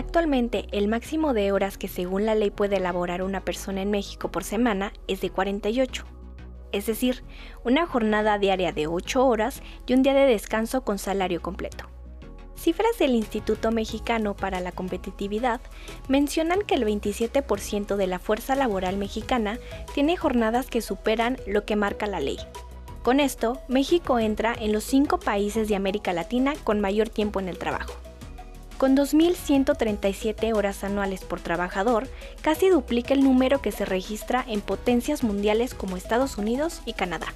Actualmente, el máximo de horas que según la ley puede elaborar una persona en México por semana es de 48. Es decir, una jornada diaria de 8 horas y un día de descanso con salario completo. Cifras del Instituto Mexicano para la Competitividad mencionan que el 27% de la fuerza laboral mexicana tiene jornadas que superan lo que marca la ley. Con esto, México entra en los 5 países de América Latina con mayor tiempo en el trabajo. Con 2.137 horas anuales por trabajador, casi duplica el número que se registra en potencias mundiales como Estados Unidos y Canadá.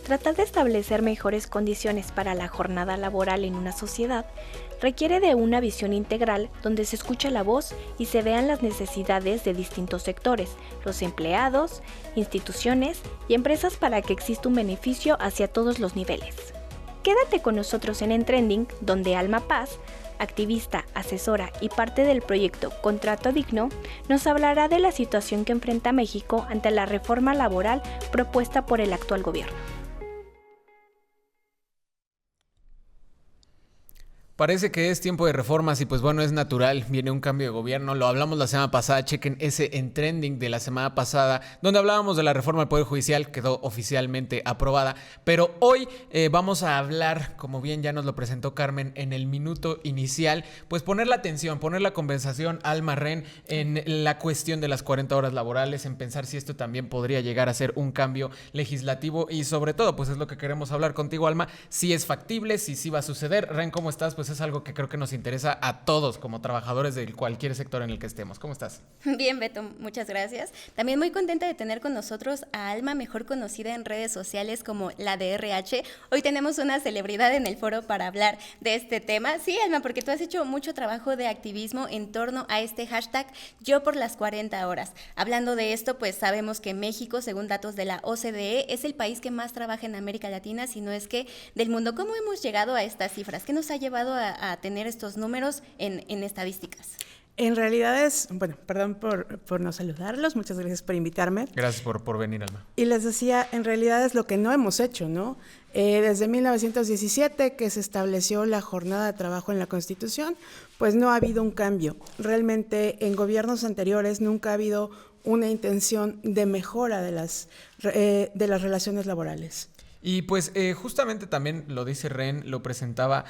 Tratar de establecer mejores condiciones para la jornada laboral en una sociedad requiere de una visión integral donde se escuche la voz y se vean las necesidades de distintos sectores, los empleados, instituciones y empresas para que exista un beneficio hacia todos los niveles. Quédate con nosotros en Trending, donde Alma Paz, activista, asesora y parte del proyecto Contrato Digno, nos hablará de la situación que enfrenta México ante la reforma laboral propuesta por el actual gobierno. Parece que es tiempo de reformas y pues bueno, es natural, viene un cambio de gobierno, lo hablamos la semana pasada, chequen ese en Trending de la semana pasada, donde hablábamos de la reforma del Poder Judicial, quedó oficialmente aprobada, pero hoy vamos a hablar, como bien ya nos lo presentó Carmen en el minuto inicial, pues poner la atención, poner la conversación, Alma Ren, en la cuestión de las 40 horas laborales, en pensar si esto también podría llegar a ser un cambio legislativo y sobre todo, pues es lo que queremos hablar contigo, Alma, si es factible, si sí va a suceder. Ren, ¿cómo estás? Pues es algo que creo que nos interesa a todos como trabajadores de cualquier sector en el que estemos. ¿Cómo estás? Bien, Beto, muchas gracias. También muy contenta de tener con nosotros a Alma, mejor conocida en redes sociales como la de RH. Hoy tenemos una celebridad en el foro para hablar de este tema. Sí, Alma, porque tú has hecho mucho trabajo de activismo en torno a este hashtag Yo por las 40 horas. Hablando de esto, pues sabemos que México, según datos de la OCDE, es el país que más trabaja en América Latina, si no es que del mundo. ¿Cómo hemos llegado a estas cifras? ¿Qué nos ha llevado a tener estos números en estadísticas? En realidad es, bueno, perdón por no saludarlos, muchas gracias por invitarme. Gracias por venir, Alma. Y les decía, en realidad es lo que no hemos hecho, ¿no? Desde 1917 que se estableció la jornada de trabajo en la Constitución, pues no ha habido un cambio. Realmente en gobiernos anteriores nunca ha habido una intención de mejora de las relaciones laborales. Y pues justamente también lo dice Ren, lo presentaba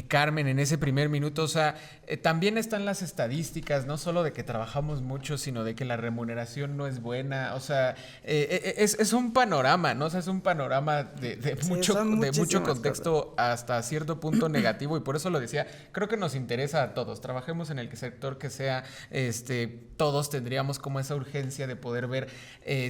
Carmen en ese primer minuto, o sea, también están las estadísticas, no solo de que trabajamos mucho, sino de que la remuneración no es buena, o sea, es un panorama, ¿no? O sea, es un panorama de mucho contexto hasta cierto punto negativo y por eso lo decía, creo que nos interesa a todos, trabajemos en el sector que sea, todos tendríamos como esa urgencia de poder ver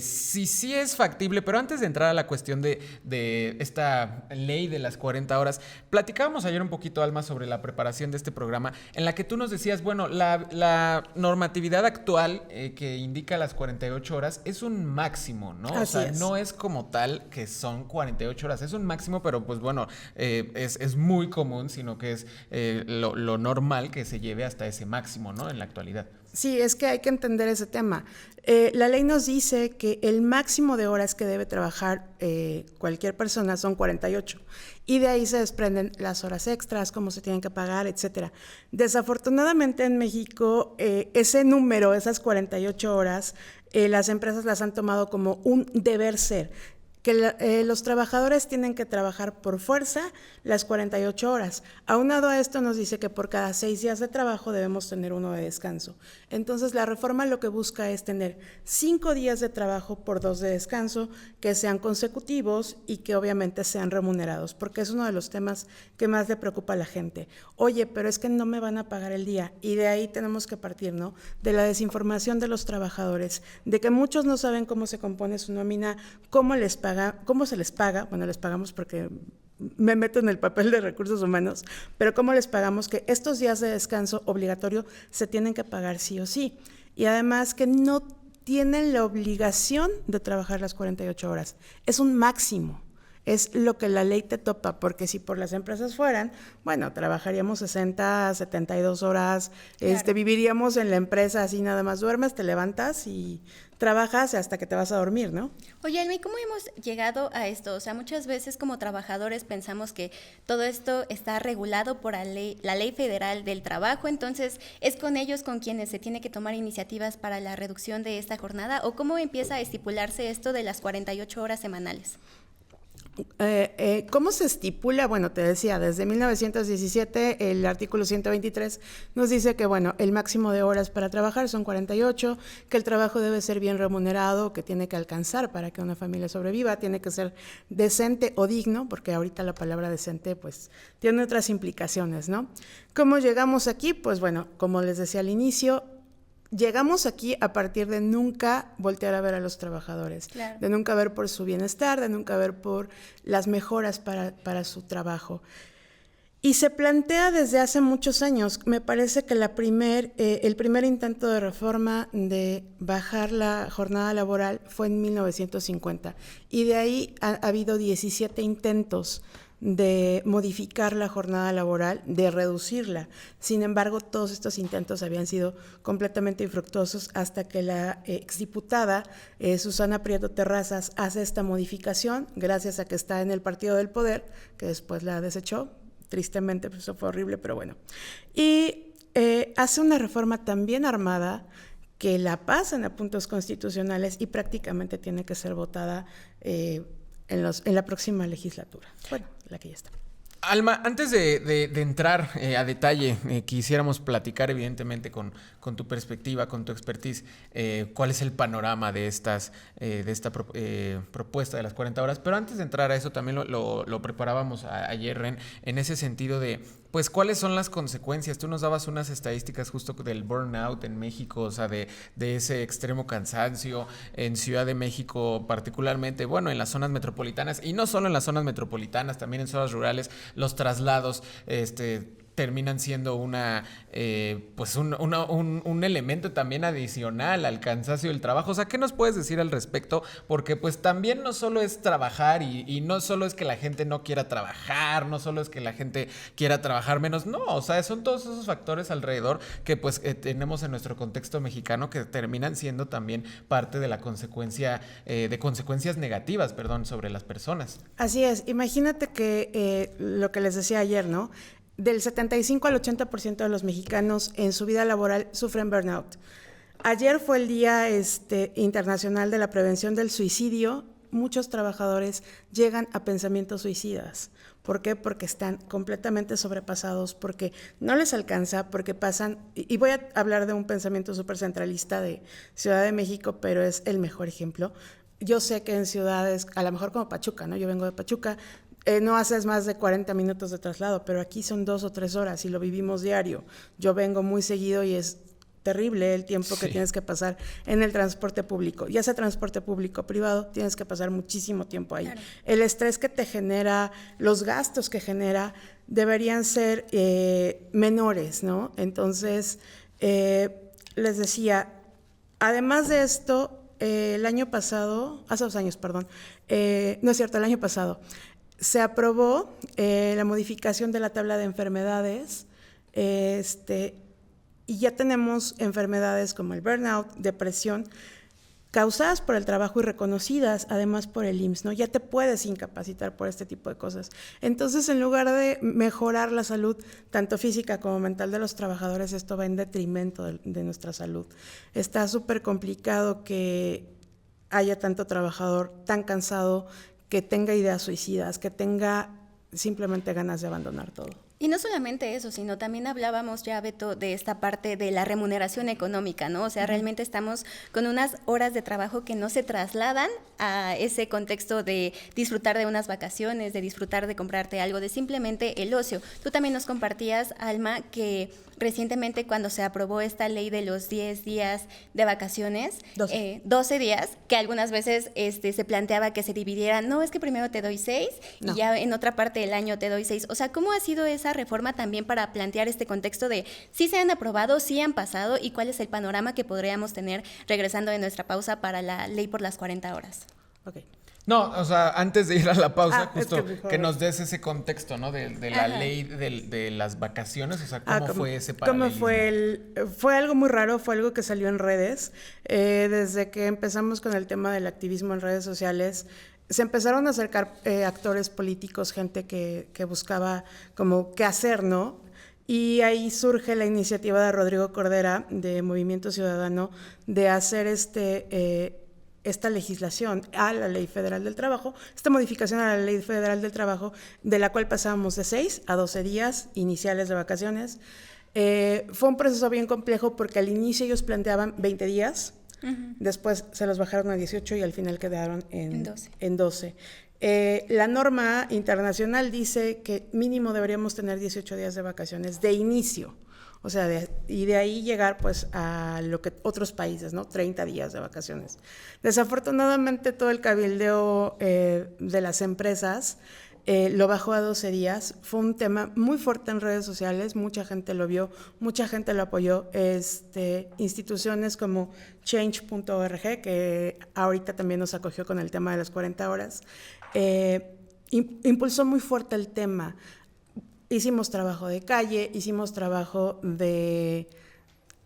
si sí es factible, pero antes de entrar a la cuestión de esta ley de las 40 horas, platicábamos ayer un poquito, Alma, sobre la preparación de este programa, en la que tú nos decías, bueno, la normatividad actual que indica las 48 horas es un máximo, ¿no? Así es. No es como tal que son 48 horas, es un máximo, pero pues bueno, es muy común, sino que es lo normal que se lleve hasta ese máximo, ¿no? En la actualidad. Sí, es que hay que entender ese tema. La ley nos dice que el máximo de horas que debe trabajar cualquier persona son 48 y de ahí se desprenden las horas extras, cómo se tienen que pagar, etcétera. Desafortunadamente en México ese número, esas 48 horas, las empresas las han tomado como un deber ser, que los trabajadores tienen que trabajar por fuerza las 48 horas. Aunado a esto nos dice que por cada 6 días de trabajo debemos tener 1 de descanso. Entonces la reforma lo que busca es tener 5 días de trabajo por 2 de descanso, que sean consecutivos y que obviamente sean remunerados, porque es uno de los temas que más le preocupa a la gente. Oye, pero es que no me van a pagar el día, y de ahí tenemos que partir, ¿no? De la desinformación de los trabajadores, de que muchos no saben cómo se compone su nómina, cómo se les paga, bueno, les pagamos porque me meto en el papel de recursos humanos, pero cómo les pagamos, que estos días de descanso obligatorio se tienen que pagar sí o sí, y además que no tienen la obligación de trabajar las 48 horas, es un máximo. es lo que la ley te topa, porque si por las empresas fueran, bueno, trabajaríamos 60, 72 horas, Claro. viviríamos en la empresa así nada más duermes, te levantas y trabajas hasta que te vas a dormir, ¿no? Oye, Alma, ¿y cómo hemos llegado a esto? O sea, muchas veces como trabajadores pensamos que todo esto está regulado por la ley federal del trabajo, entonces, ¿es con ellos con quienes se tiene que tomar iniciativas para la reducción de esta jornada? ¿O cómo empieza a estipularse esto de las 48 horas semanales? ¿Cómo se estipula? Bueno, te decía, desde 1917 el artículo 123 nos dice que, bueno, el máximo de horas para trabajar son 48, que el trabajo debe ser bien remunerado, que tiene que alcanzar para que una familia sobreviva, tiene que ser decente o digno, porque ahorita la palabra decente pues tiene otras implicaciones, ¿no? ¿Cómo llegamos aquí? Pues bueno, como les decía al inicio, llegamos aquí a partir de nunca voltear a ver a los trabajadores, Claro. de nunca ver por su bienestar, de nunca ver por las mejoras para su trabajo. Y se plantea desde hace muchos años. Me parece que el primer intento de reforma de bajar la jornada laboral fue en 1950. Y de ahí ha habido 17 intentos de modificar la jornada laboral, de reducirla. Sin embargo, todos estos intentos habían sido completamente infructuosos hasta que la exdiputada Susana Prieto Terrazas hace esta modificación, gracias a que está en el partido del poder, que después la desechó, tristemente, pues eso fue horrible, pero bueno. Y hace una reforma tan bien armada que la pasan a puntos constitucionales y prácticamente tiene que ser votada en la próxima legislatura. Bueno, la que ya está. Alma, antes de entrar a detalle, quisiéramos platicar evidentemente con tu perspectiva, con tu expertise, cuál es el panorama de esta propuesta de las 40 horas. Pero antes de entrar a eso, también lo preparábamos ayer, Ren, en ese sentido de, pues, ¿cuáles son las consecuencias? Tú nos dabas unas estadísticas justo del burnout en México, o sea, de ese extremo cansancio en Ciudad de México particularmente, bueno, en las zonas metropolitanas, y no solo en las zonas metropolitanas, también en zonas rurales, los traslados terminan siendo un elemento también adicional al cansancio del trabajo. O sea, ¿qué nos puedes decir al respecto? Porque pues también no solo es trabajar y no solo es que la gente no quiera trabajar, no solo es que la gente quiera trabajar menos, no, o sea, son todos esos factores alrededor que pues tenemos en nuestro contexto mexicano que terminan siendo también parte de la consecuencias negativas, sobre las personas. Así es, imagínate que lo que les decía ayer, ¿no? Del 75 al 80% de los mexicanos en su vida laboral sufren burnout. Ayer fue el Día Internacional de la Prevención del Suicidio. Muchos trabajadores llegan a pensamientos suicidas. ¿Por qué? Porque están completamente sobrepasados, porque no les alcanza, porque pasan... Y voy a hablar de un pensamiento súper centralista de Ciudad de México, pero es el mejor ejemplo. Yo sé que en ciudades, a lo mejor como Pachuca, ¿no? Yo vengo de Pachuca, no haces más de 40 minutos de traslado, pero aquí son 2 o 3 horas y lo vivimos diario. Yo vengo muy seguido y es terrible el tiempo que tienes que pasar en el transporte público. Ya sea transporte público o privado, tienes que pasar muchísimo tiempo ahí. Claro. El estrés que te genera, los gastos que genera, deberían ser menores, ¿no? Entonces, les decía, además de esto, el año pasado, hace 2 años, perdón, no es cierto, el año pasado, se aprobó la modificación de la tabla de enfermedades, y ya tenemos enfermedades como el burnout, depresión, causadas por el trabajo y reconocidas además por el IMSS, ¿no? Ya te puedes incapacitar por este tipo de cosas. Entonces, en lugar de mejorar la salud, tanto física como mental de los trabajadores, esto va en detrimento de nuestra salud. Está súper complicado que haya tanto trabajador tan cansado, que tenga ideas suicidas, que tenga simplemente ganas de abandonar todo. Y no solamente eso, sino también hablábamos ya, Beto, de esta parte de la remuneración económica, ¿no? O sea, realmente estamos con unas horas de trabajo que no se trasladan a ese contexto de disfrutar de unas vacaciones, de disfrutar de comprarte algo, de simplemente el ocio. Tú también nos compartías, Alma, que recientemente cuando se aprobó esta ley de los 10 días de vacaciones, 12 días, que algunas veces se planteaba que se dividieran, no, es que primero te doy 6 y ya en otra parte del año te doy 6. O sea, ¿cómo ha sido esa reforma también para plantear este contexto de si se han aprobado, si han pasado y cuál es el panorama que podríamos tener regresando de nuestra pausa para la ley por las 40 horas? Ok. No, o sea, antes de ir a la pausa, es justo mejor. que nos des ese contexto, ¿no? De la Ajá. ley de las vacaciones, o sea, ¿cómo fue ese ¿Cómo paralelismo? fue algo muy raro, fue algo que salió en redes. Desde que empezamos con el tema del activismo en redes sociales, se empezaron a acercar actores políticos, gente que buscaba como qué hacer, ¿no? Y ahí surge la iniciativa de Rodrigo Cordera, de Movimiento Ciudadano, de hacer esta legislación a la Ley Federal del Trabajo, esta modificación a la Ley Federal del Trabajo, de la cual pasábamos de 6 a 12 días iniciales de vacaciones. Fue un proceso bien complejo porque al inicio ellos planteaban 20 días, después se los bajaron a 18 y al final quedaron en 12. La norma internacional dice que mínimo deberíamos tener 18 días de vacaciones de inicio. O sea, y de ahí llegar pues a lo que otros países, ¿no? 30 días de vacaciones. Desafortunadamente todo el cabildeo de las empresas lo bajó a 12 días. Fue un tema muy fuerte en redes sociales, mucha gente lo vio, mucha gente lo apoyó. Instituciones como Change.org, que ahorita también nos acogió con el tema de las 40 horas, impulsó muy fuerte el tema. Hicimos trabajo de calle, hicimos trabajo de,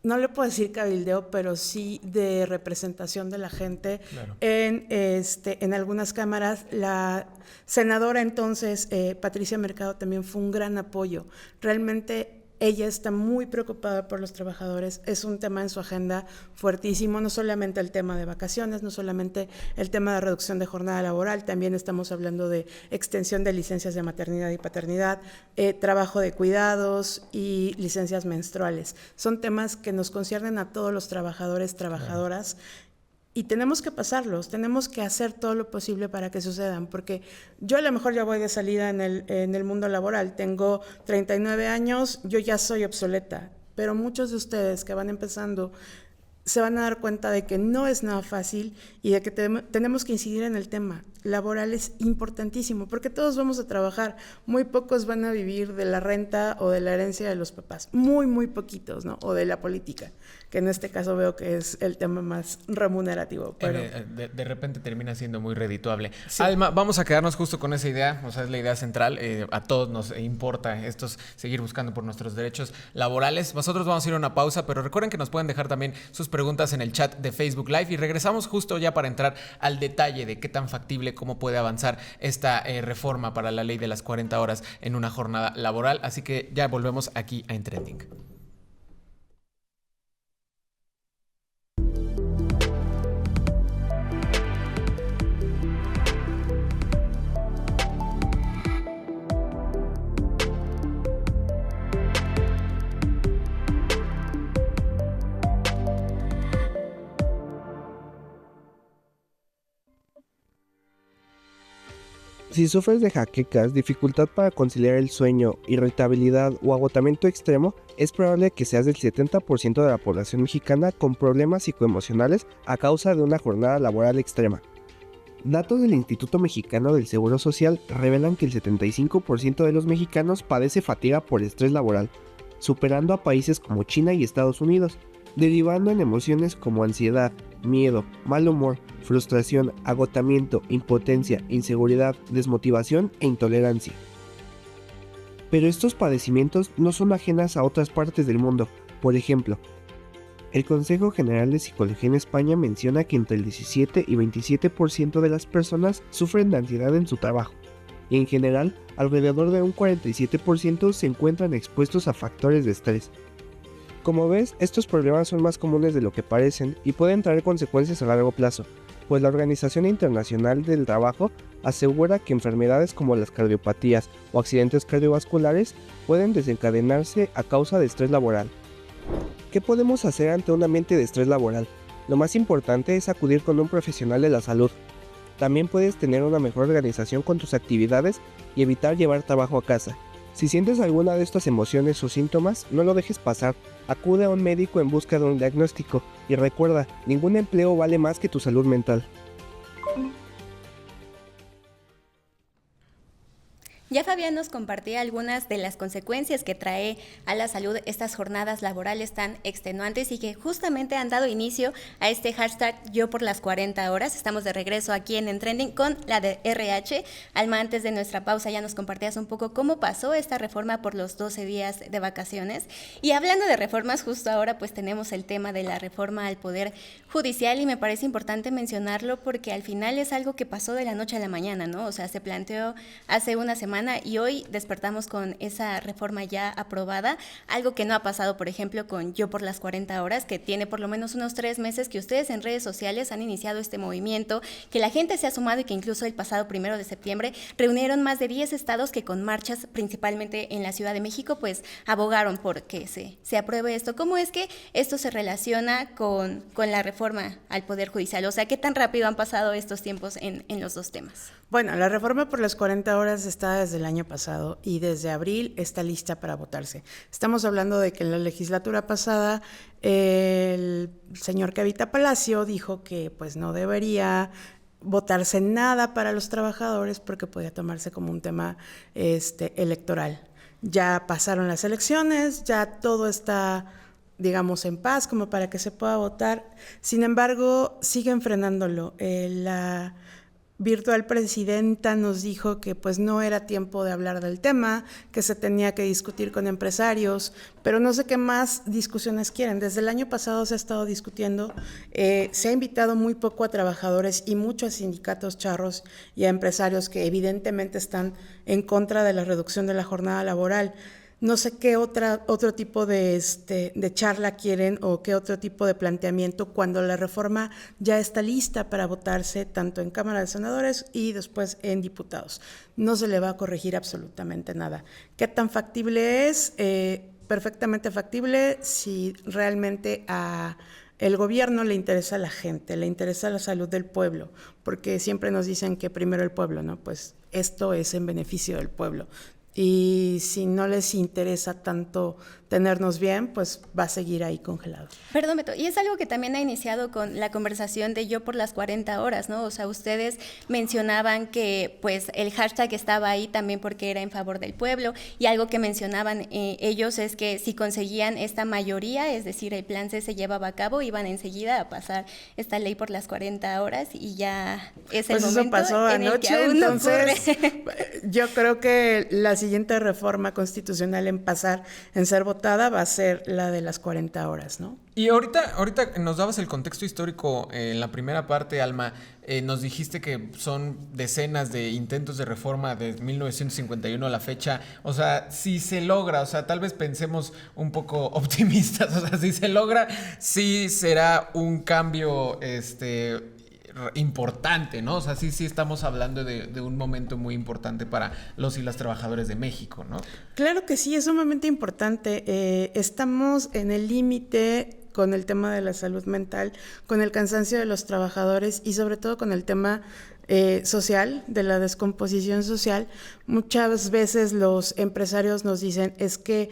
no le puedo decir cabildeo, pero sí de representación de la gente. Claro. En algunas cámaras. La senadora entonces, Patricia Mercado, también fue un gran apoyo. Realmente ella está muy preocupada por los trabajadores, es un tema en su agenda fuertísimo, no solamente el tema de vacaciones, no solamente el tema de reducción de jornada laboral, también estamos hablando de extensión de licencias de maternidad y paternidad, trabajo de cuidados y licencias menstruales. Son temas que nos conciernen a todos los trabajadores, trabajadoras. Claro. Y tenemos que pasarlos, tenemos que hacer todo lo posible para que sucedan, porque yo a lo mejor ya voy de salida en el mundo laboral, tengo 39 años, yo ya soy obsoleta, pero muchos de ustedes que van empezando se van a dar cuenta de que no es nada fácil y de que tenemos que incidir en el tema laboral. Es importantísimo, porque todos vamos a trabajar, muy pocos van a vivir de la renta o de la herencia de los papás, muy poquitos, ¿no? O de la política, que en este caso veo que es el tema más remunerativo. Pero de repente termina siendo muy redituable. Sí. Alma, vamos a quedarnos justo con esa idea, o sea, es la idea central. A todos nos importa seguir buscando por nuestros derechos laborales. Nosotros vamos a ir a una pausa, pero recuerden que nos pueden dejar también sus preguntas en el chat de Facebook Live y regresamos justo ya para entrar al detalle de qué tan factible, cómo puede avanzar esta reforma para la ley de las 40 horas en una jornada laboral. Así que ya volvemos aquí a En Trending. Si sufres de jaquecas, dificultad para conciliar el sueño, irritabilidad o agotamiento extremo, es probable que seas del 70% de la población mexicana con problemas psicoemocionales a causa de una jornada laboral extrema. Datos del Instituto Mexicano del Seguro Social revelan que el 75% de los mexicanos padece fatiga por estrés laboral, superando a países como China y Estados Unidos, derivando en emociones como ansiedad, miedo, mal humor, frustración, agotamiento, impotencia, inseguridad, desmotivación e intolerancia. Pero estos padecimientos no son ajenas a otras partes del mundo. Por ejemplo, el Consejo General de Psicología en España menciona que entre el 17 y 27% de las personas sufren de ansiedad en su trabajo, y en general, alrededor de un 47% se encuentran expuestos a factores de estrés. Como ves, estos problemas son más comunes de lo que parecen y pueden traer consecuencias a largo plazo, pues la Organización Internacional del Trabajo asegura que enfermedades como las cardiopatías o accidentes cardiovasculares pueden desencadenarse a causa de estrés laboral. ¿Qué podemos hacer ante un ambiente de estrés laboral? Lo más importante es acudir con un profesional de la salud. También puedes tener una mejor organización con tus actividades y evitar llevar trabajo a casa. Si sientes alguna de estas emociones o síntomas, no lo dejes pasar. Acude a un médico en busca de un diagnóstico y recuerda, ningún empleo vale más que tu salud mental. Ya Fabián nos compartía algunas de las consecuencias que trae a la salud estas jornadas laborales tan extenuantes y que justamente han dado inicio a este hashtag Yo por las 40 horas. Estamos de regreso aquí en Trending con la de RH. Alma, antes de nuestra pausa ya nos compartías un poco cómo pasó esta reforma por los 12 días de vacaciones. Y hablando de reformas, justo ahora pues tenemos el tema de la reforma al Poder Judicial y me parece importante mencionarlo porque al final es algo que pasó de la noche a la mañana, ¿no? O sea, se planteó hace una semana y hoy despertamos con esa reforma ya aprobada, algo que no ha pasado, por ejemplo, con Yo por las 40 horas, que tiene por lo menos unos 3 meses que ustedes en redes sociales han iniciado este movimiento, que la gente se ha sumado y que incluso el pasado 1 de septiembre reunieron más de 10 estados que con marchas, principalmente en la Ciudad de México, pues abogaron por que se apruebe esto. ¿Cómo es que esto se relaciona con la reforma al Poder Judicial? O sea, ¿qué tan rápido han pasado estos tiempos en los dos temas? Bueno, la reforma por las 40 horas está desde el año pasado y desde abril está lista para votarse. Estamos hablando de que en la legislatura pasada el señor Cavita Palacio dijo que pues no debería votarse nada para los trabajadores porque podía tomarse como un tema electoral. Ya pasaron las elecciones, ya todo está, digamos, en paz como para que se pueda votar. Sin embargo, siguen frenándolo. La virtual presidenta nos dijo que pues no era tiempo de hablar del tema, que se tenía que discutir con empresarios, pero no sé qué más discusiones quieren. Desde el año pasado se ha estado discutiendo, se ha invitado muy poco a trabajadores y mucho a sindicatos charros y a empresarios que evidentemente están en contra de la reducción de la jornada laboral. No sé qué otro tipo de charla quieren o qué otro tipo de planteamiento cuando la reforma ya está lista para votarse tanto en Cámara de Senadores y después en diputados. No se le va a corregir absolutamente nada. ¿Qué tan factible es? Perfectamente factible si realmente a el gobierno le interesa a la gente, le interesa la salud del pueblo, porque siempre nos dicen que primero el pueblo, ¿no? Pues esto es en beneficio del pueblo. Y si no les interesa tanto tenernos bien, pues va a seguir ahí congelado. Perdón, Beto, y es algo que también ha iniciado con la conversación de Yo por las 40 horas, ¿no? O sea, ustedes mencionaban que pues el hashtag estaba ahí también porque era en favor del pueblo, y algo que mencionaban ellos es que si conseguían esta mayoría, es decir, el plan C se llevaba a cabo, iban enseguida a pasar esta ley por las 40 horas y ya es el pues momento eso pasó en anoche, el que aún entonces no yo creo que la siguiente reforma constitucional en pasar, en ser votada, va a ser la de las 40 horas, ¿no? Y ahorita nos dabas el contexto histórico en la primera parte, Alma. Nos dijiste que son decenas de intentos de reforma desde 1951 a la fecha. O sea, si se logra, o sea, tal vez pensemos un poco optimistas. O sea, si se logra, sí será un cambio importante, ¿no? O sea, sí estamos hablando de un momento muy importante para los y las trabajadores de México, ¿no? Claro que sí, es sumamente importante. Estamos en el límite con el tema de la salud mental, con el cansancio de los trabajadores y sobre todo con el tema social, de la descomposición social. Muchas veces los empresarios nos dicen es que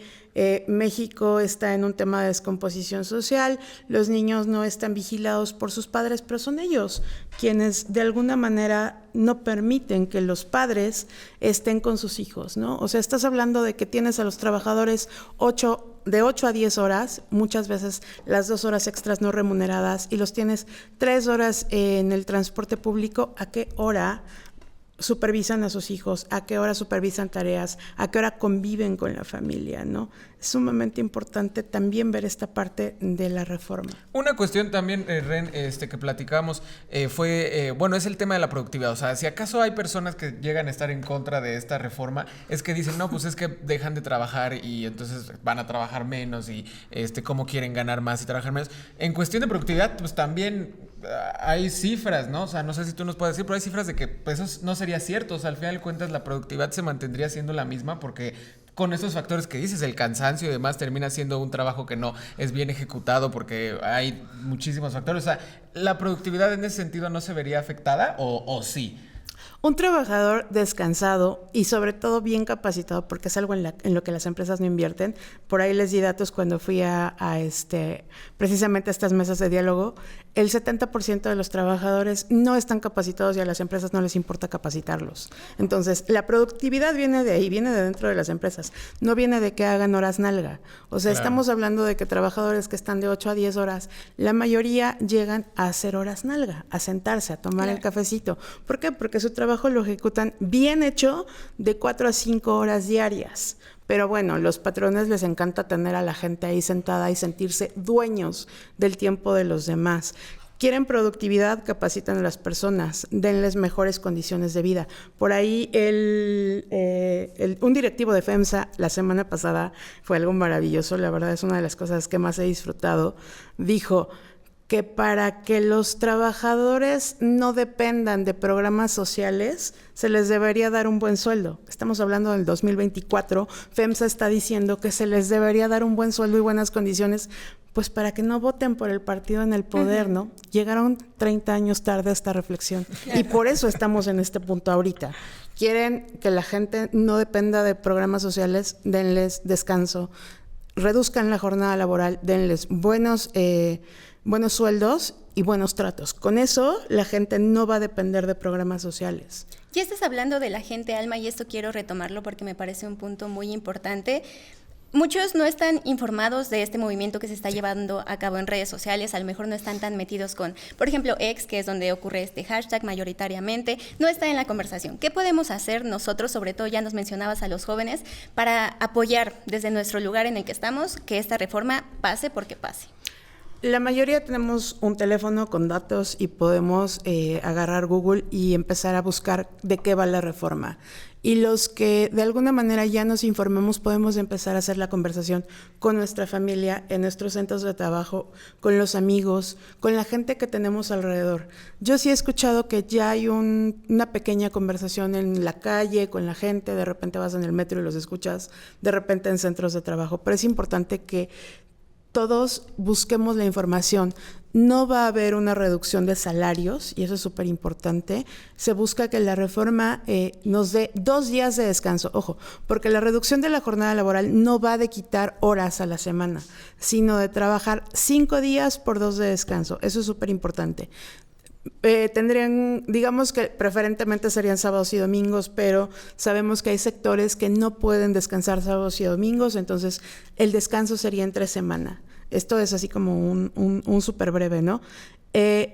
México está en un tema de descomposición social, los niños no están vigilados por sus padres, pero son ellos quienes de alguna manera no permiten que los padres estén con sus hijos, ¿no? O sea, estás hablando de que tienes a los trabajadores de 8 a 10 horas, muchas veces las 2 horas extras no remuneradas, y los tienes 3 horas en el transporte público. ¿A qué hora supervisan a sus hijos? ¿A qué hora supervisan tareas? ¿A qué hora conviven con la familia, no? Es sumamente importante también ver esta parte de la reforma. Una cuestión también, Ren, que platicamos fue, es el tema de la productividad. O sea, si acaso hay personas que llegan a estar en contra de esta reforma, es que dicen, no, pues es que dejan de trabajar y entonces van a trabajar menos y cómo quieren ganar más y trabajar menos. En cuestión de productividad, pues también hay cifras, ¿no? O sea, no sé si tú nos puedes decir, pero hay cifras de que pues, eso no sería cierto. O sea, al final de cuentas la productividad se mantendría siendo la misma porque con esos factores que dices, el cansancio y demás, termina siendo un trabajo que no es bien ejecutado porque hay muchísimos factores. O sea, ¿la productividad en ese sentido no se vería afectada o sí? Un trabajador descansado y sobre todo bien capacitado, porque es algo en lo que las empresas no invierten. Por ahí les di datos cuando fui precisamente a estas mesas de diálogo. El 70% de los trabajadores no están capacitados y a las empresas no les importa capacitarlos. Entonces, la productividad viene de ahí, viene de dentro de las empresas. No viene de que hagan horas nalga. O sea, Claro. estamos hablando de que trabajadores que están de 8 a 10 horas, la mayoría llegan a hacer horas nalga, a sentarse, a tomar el cafecito. ¿Por qué? Porque su trabajo lo ejecutan bien hecho de 4 a 5 horas diarias. Pero bueno, los patrones les encanta tener a la gente ahí sentada y sentirse dueños del tiempo de los demás. Quieren productividad, capacitan a las personas, denles mejores condiciones de vida. Por ahí un directivo de FEMSA la semana pasada, fue algo maravilloso, la verdad es una de las cosas que más he disfrutado, dijo que para que los trabajadores no dependan de programas sociales, se les debería dar un buen sueldo. Estamos hablando del 2024, FEMSA está diciendo que se les debería dar un buen sueldo y buenas condiciones, pues para que no voten por el partido en el poder, ¿no? Llegaron 30 años tarde a esta reflexión y por eso estamos en este punto ahorita. Quieren que la gente no dependa de programas sociales, denles descanso, reduzcan la jornada laboral, denles buenos sueldos y buenos tratos. Con eso, la gente no va a depender de programas sociales. Ya estás hablando de la gente, Alma, y esto quiero retomarlo porque me parece un punto muy importante. Muchos no están informados de este movimiento que se está llevando a cabo en redes sociales, a lo mejor no están tan metidos con, por ejemplo, X, que es donde ocurre este hashtag mayoritariamente, no está en la conversación. ¿Qué podemos hacer nosotros, sobre todo ya nos mencionabas a los jóvenes, para apoyar desde nuestro lugar en el que estamos que esta reforma pase porque pase? La mayoría tenemos un teléfono con datos y podemos agarrar Google y empezar a buscar de qué va la reforma. Y los que de alguna manera ya nos informamos podemos empezar a hacer la conversación con nuestra familia, en nuestros centros de trabajo, con los amigos, con la gente que tenemos alrededor. Yo sí he escuchado que ya hay una pequeña conversación en la calle, con la gente, de repente vas en el metro y los escuchas, de repente en centros de trabajo, pero es importante que todos busquemos la información. No va a haber una reducción de salarios, y eso es súper importante. Se busca que la reforma nos dé 2 días de descanso. Ojo, porque la reducción de la jornada laboral no va de quitar horas a la semana, sino de trabajar 5 días por 2 de descanso. Eso es súper importante. Digamos que preferentemente serían sábados y domingos, pero sabemos que hay sectores que no pueden descansar sábados y domingos, entonces el descanso sería entre semana. Esto es así como un súper breve, ¿no?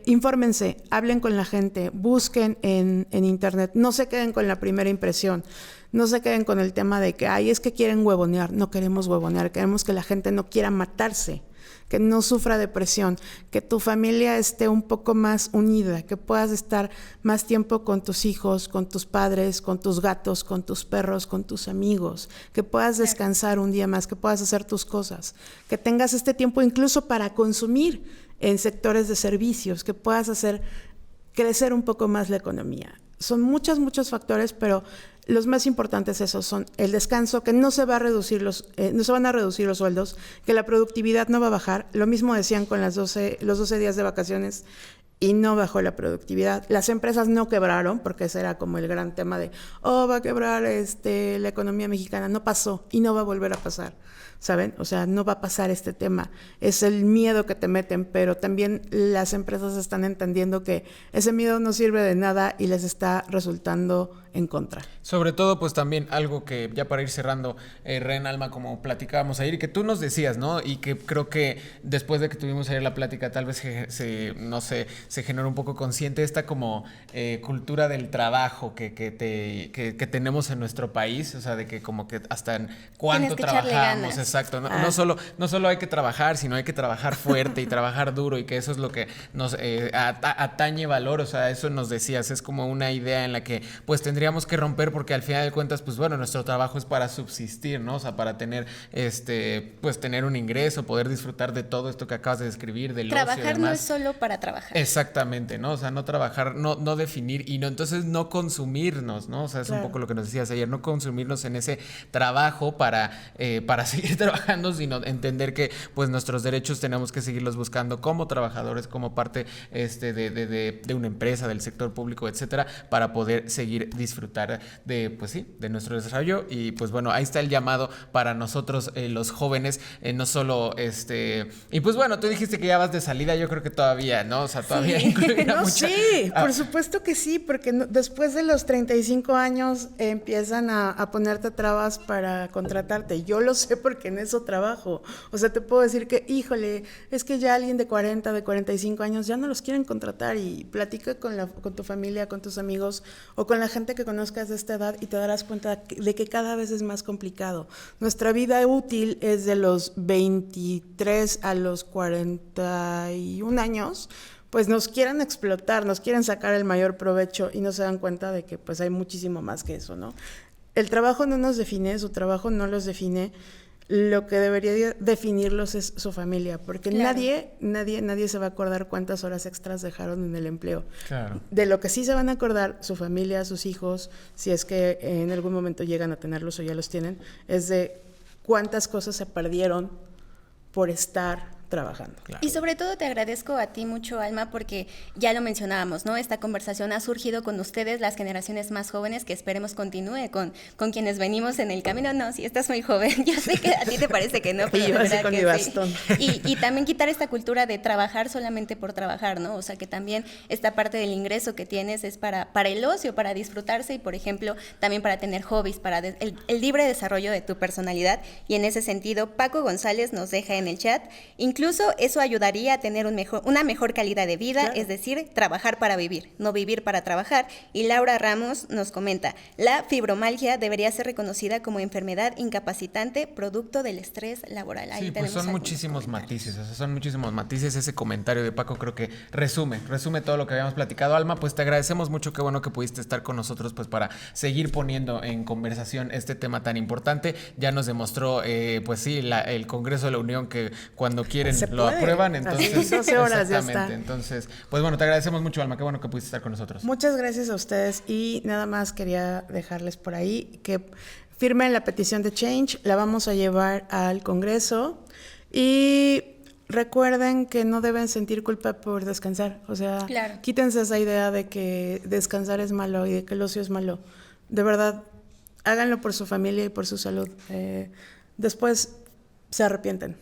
Infórmense, hablen con la gente, busquen en internet, no se queden con la primera impresión, no se queden con el tema de que, es que quieren huevonear. No queremos huevonear, queremos que la gente no quiera matarse, que no sufra depresión, que tu familia esté un poco más unida, que puedas estar más tiempo con tus hijos, con tus padres, con tus gatos, con tus perros, con tus amigos, que puedas descansar un día más, que puedas hacer tus cosas, que tengas este tiempo incluso para consumir en sectores de servicios, que puedas hacer crecer un poco más la economía. Son muchos factores, pero los más importantes esos son el descanso, que no se van a reducir los sueldos, que la productividad no va a bajar. Lo mismo decían con los 12 días de vacaciones y no bajó la productividad. Las empresas no quebraron, porque ese era como el gran tema de, va a quebrar la economía mexicana. No pasó y no va a volver a pasar, ¿saben? O sea, no va a pasar este tema. Es el miedo que te meten, pero también las empresas están entendiendo que ese miedo no sirve de nada y les está resultando en contra. Sobre todo, pues también algo que ya para ir cerrando, Ren, Alma, como platicábamos ayer, y que tú nos decías, ¿no? Y que creo que después de que tuvimos ayer la plática, tal vez se generó un poco consciente esta como cultura del trabajo que tenemos en nuestro país, o sea, de que como que hasta en cuánto trabajamos, exacto. No solo hay que trabajar, sino hay que trabajar fuerte y trabajar duro, y que eso es lo que nos atañe valor, o sea, eso nos decías, es como una idea en la que pues tendríamos que romper, porque al final de cuentas, pues bueno, nuestro trabajo es para subsistir, ¿no? O sea, para tener pues tener un ingreso, poder disfrutar de todo esto que acabas de describir, del ocio y demás. Trabajar no es solo para trabajar. Exacto. Exactamente, ¿no? O sea, no trabajar, no definir y entonces no consumirnos, ¿no? O sea, es un poco lo que nos decías ayer, no consumirnos en ese trabajo para seguir trabajando, sino entender que pues nuestros derechos tenemos que seguirlos buscando como trabajadores, como parte de una empresa, del sector público, etcétera, para poder seguir disfrutar de nuestro desarrollo. Y pues bueno, ahí está el llamado para nosotros los jóvenes, no solo y pues bueno, tú dijiste que ya vas de salida, yo creo que todavía, ¿no? O sea, todavía incluirá mucha... Sí, por supuesto que sí, porque después de los 35 años empiezan a ponerte trabas para contratarte. Yo lo sé porque en eso trabajo. O sea, te puedo decir que, híjole, es que ya alguien de 40, de 45 años ya no los quieren contratar, y platica con tu familia, con tus amigos o con la gente que conozcas de esta edad y te darás cuenta de que cada vez es más complicado. Nuestra vida útil es de los 23 a los 41 años, pues nos quieren explotar, nos quieren sacar el mayor provecho y no se dan cuenta de que pues hay muchísimo más que eso, ¿no? El trabajo no nos define, su trabajo no los define. Lo que debería definirlos es su familia, porque claro, nadie se va a acordar cuántas horas extras dejaron en el empleo. Claro. De lo que sí se van a acordar su familia, sus hijos, si es que en algún momento llegan a tenerlos o ya los tienen, es de cuántas cosas se perdieron por estar trabajando. Claro. Y sobre todo te agradezco a ti mucho, Alma, porque ya lo mencionábamos, ¿no? Esta conversación ha surgido con ustedes, las generaciones más jóvenes, que esperemos continúe con quienes venimos en el camino. No, si estás muy joven, yo sé que a ti te parece que no, pero Y yo de así verdad con que mi bastón. Sí. Y también quitar esta cultura de trabajar solamente por trabajar, ¿no? O sea, que también esta parte del ingreso que tienes es para el ocio, para disfrutarse y, por ejemplo, también para tener hobbies, para el libre desarrollo de tu personalidad. Y en ese sentido, Paco González nos deja en el chat, incluso eso ayudaría a tener una mejor calidad de vida, claro, es decir, trabajar para vivir, no vivir para trabajar. Y Laura Ramos nos comenta, la fibromialgia debería ser reconocida como enfermedad incapacitante producto del estrés laboral. Ahí sí, pues son muchísimos matices, o sea, son muchísimos matices. Ese comentario de Paco creo que resume todo lo que habíamos platicado. Alma, pues te agradecemos mucho, qué bueno que pudiste estar con nosotros pues para seguir poniendo en conversación este tema tan importante. Ya nos demostró, pues sí, el Congreso de la Unión que cuando quieren lo aprueban, entonces 12 horas ya exactamente, está. Entonces, pues bueno, te agradecemos mucho, Alma, qué bueno que pudiste estar con nosotros. Muchas gracias a ustedes, y nada más quería dejarles por ahí que firmen la petición de Change, la vamos a llevar al Congreso, y recuerden que no deben sentir culpa por descansar, o sea, claro, quítense esa idea de que descansar es malo y de que el ocio es malo. De verdad, háganlo por su familia y por su salud. Después se arrepienten.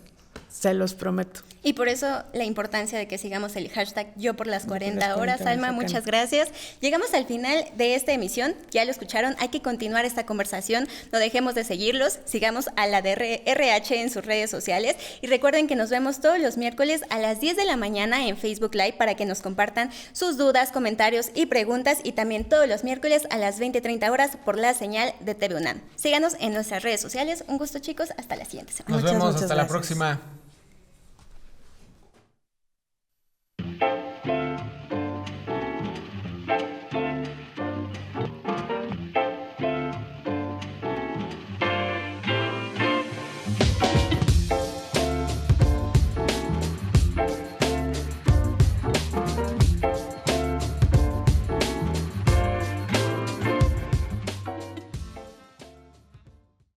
Se los prometo. Y por eso la importancia de que sigamos el hashtag Yo por las 40 horas. Alma, muchas gracias. Llegamos al final de esta emisión. Ya lo escucharon, hay que continuar esta conversación. No dejemos de seguirlos. Sigamos a la RH en sus redes sociales. Y recuerden que nos vemos todos los miércoles a las 10 de la mañana en Facebook Live para que nos compartan sus dudas, comentarios y preguntas. Y también todos los miércoles a las 20:30 horas por la señal de TV UNAM. Síganos en nuestras redes sociales. Un gusto, chicos. Hasta la siguiente semana. Nos vemos. Hasta la gracias. próxima.